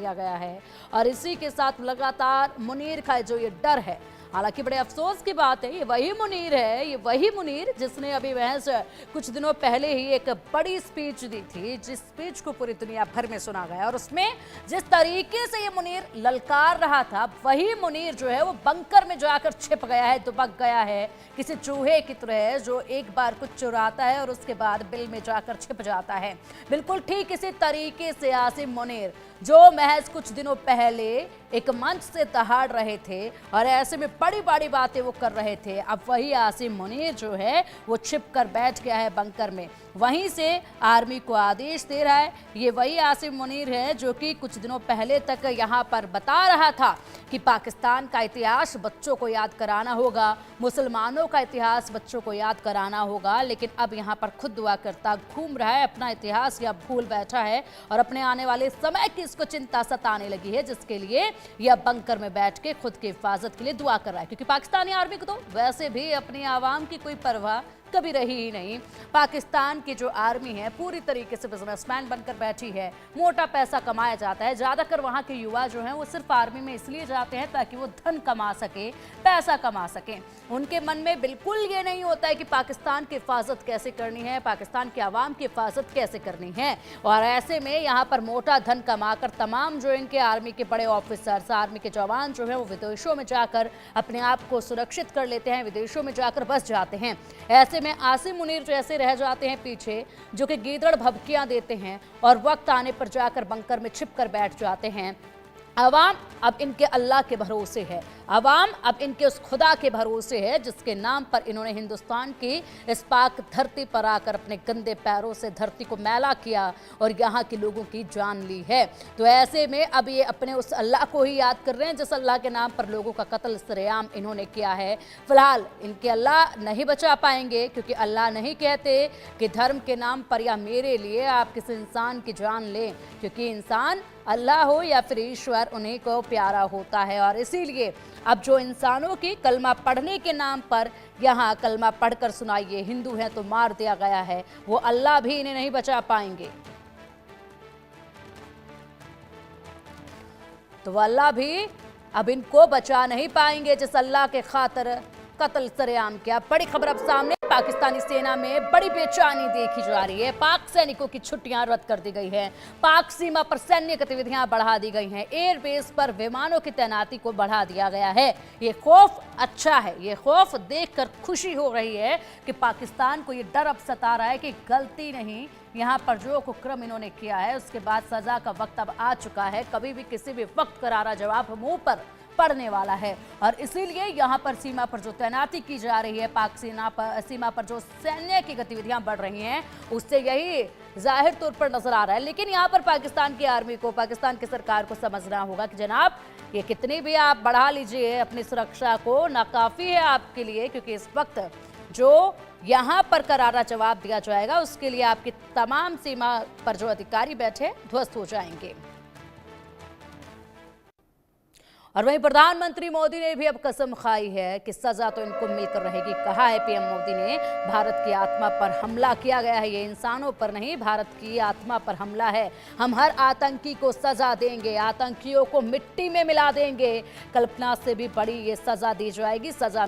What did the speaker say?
दिया गया है। और इसी के साथ लगातार मुनीर का जो ये डर है, हालांकि बड़े अफसोस की बात है, ये वही मुनीर है, ये वही मुनीर जिसने अभी महज कुछ दिनों पहले ही एक बड़ी स्पीच दी थी, जिस स्पीच को पूरी दुनिया भर में सुना गया। और उसमें जिस तरीके से ये मुनीर ललकार रहा था, वही मुनीर जो है वो बंकर में जाकर छिप गया है, दुबक गया है, किसी चूहे की तरह जो एक बार कुछ चुराता है और उसके बाद बिल में जाकर छिप जाता है। बिल्कुल ठीक इसी तरीके से आसिम मुनीर, जो महज कुछ दिनों पहले एक मंच से दहाड़ रहे थे और ऐसे में बड़ी बड़ी बातें वो कर रहे थे, अब वही आसिम मुनीर जो है वो छिप कर बैठ गया है बंकर में, वहीं से आर्मी को आदेश दे रहा है। ये वही आसिम मुनीर है जो कि कुछ दिनों पहले तक यहाँ पर बता रहा था कि पाकिस्तान का इतिहास बच्चों को याद कराना होगा, मुसलमानों का इतिहास बच्चों को याद कराना होगा, लेकिन अब यहाँ पर खुद दुआ करता घूम रहा है, अपना इतिहास या भूल बैठा है और अपने आने वाले समय की इसको चिंता सताने लगी है, जिसके लिए यह बंकर में बैठ के खुद की हिफाजत के लिए दुआ कर रहा है। क्योंकि पाकिस्तानी आर्मी को तो वैसे भी अपनी आवाम की कोई परवाह कभी रही ही नहीं। पाकिस्तान की जो आर्मी है पूरी तरीके से बिजनेसमैन बनकर बैठी है, मोटा पैसा कमाया जाता है। ज़्यादातर वहाँ के युवा जो हैं वो सिर्फ आर्मी में इसलिए जाते हैं ताकि वो धन कमा सके, पैसा कमा सकें। उनके मन में बिल्कुल ये नहीं होता है कि पाकिस्तान की हिफाजत कैसे करनी है, पाकिस्तान के आवाम की हिफाजत कैसे करनी है। और ऐसे में यहाँ पर मोटा धन कमाकर तमाम जो इनके आर्मी के बड़े ऑफिसर्स, आर्मी के जवान जो हैं वो विदेशों में जाकर अपने आप को सुरक्षित कर लेते हैं, विदेशों में जाकर बस जाते हैं। ऐसे में आसिम मुनीर जैसे रह जाते हैं पीछे, जो कि गीदड़ भभकियां देते हैं और वक्त आने पर जाकर बंकर में छिप कर बैठ जाते हैं। अवाम अब इनके अल्लाह के भरोसे है, अवाम अब इनके उस खुदा के भरोसे है जिसके नाम पर इन्होंने हिंदुस्तान की इस पाक धरती पर आकर अपने गंदे पैरों से धरती को मैला किया और यहाँ के लोगों की जान ली है। तो ऐसे में अब ये अपने उस अल्लाह को ही याद कर रहे हैं जिस अल्लाह के नाम पर लोगों का कत्ल सरेआम इन्होंने किया है। फिलहाल इनके अल्लाह नहीं बचा पाएंगे, क्योंकि अल्लाह नहीं कहते कि धर्म के नाम पर या मेरे लिए आप किसी इंसान की जान लें, क्योंकि इंसान अल्लाह हो या फिर ईश्वर उन्हीं को प्यारा होता है। और इसीलिए अब जो इंसानों की कलमा पढ़ने के नाम पर यहाँ कलमा पढ़कर सुनाइए हिंदू हैं तो मार दिया गया है, वो अल्लाह भी इन्हें नहीं बचा पाएंगे। तो अल्लाह भी अब इनको बचा नहीं पाएंगे जिस अल्लाह के खातिर कत्ल सरेआम किया। बड़ी खबर अब सामने, पाकिस्तानी सेना में बड़ी बेचैनी देखी जा रही है। पाक सैनिकों की छुट्टियां रद्द कर दी गई हैं, पाक सीमा पर सैन्य गतिविधियां बढ़ा दी गई हैं, एयरबेस पर विमानों की तैनाती को बढ़ा दिया गया है। ये खौफ अच्छा है, ये खौफ देखकर खुशी हो रही है कि पाकिस्तान को ये डर अब सता रहा है कि गलती नहीं, यहाँ पर जो कुक्रम इन्होंने किया है उसके बाद सजा का वक्त अब आ चुका है, कभी भी किसी भी वक्त करारा जवाब मुंह पर पड़ने वाला है। और इसीलिए यहाँ पर सीमा पर जो तैनाती की जा रही है, पाक सीमा पर जो सैन्य की गतिविधियां बढ़ रही हैं, उससे यही जाहिर तौर पर नजर आ रहा है। लेकिन यहाँ पर पाकिस्तान की आर्मी को, पाकिस्तान की सरकार को समझना होगा कि जनाब ये कितनी भी आप बढ़ा लीजिए अपनी सुरक्षा को, नाकाफी है आपके लिए, क्योंकि इस वक्त जो यहाँ पर करारा जवाब दिया जाएगा उसके लिए आपकी तमाम सीमा पर जो अधिकारी बैठे ध्वस्त हो जाएंगे। और वहीं प्रधानमंत्री मोदी ने भी अब कसम खाई है कि सजा तो इनको मिलकर रहेगी। कहा है पीएम मोदी ने, भारत की आत्मा पर हमला किया गया है, ये इंसानों पर नहीं, भारत की आत्मा पर हमला है। हम हर आतंकी को सजा देंगे, आतंकियों को मिट्टी में मिला देंगे, कल्पना से भी बड़ी ये सजा दी जाएगी। सजा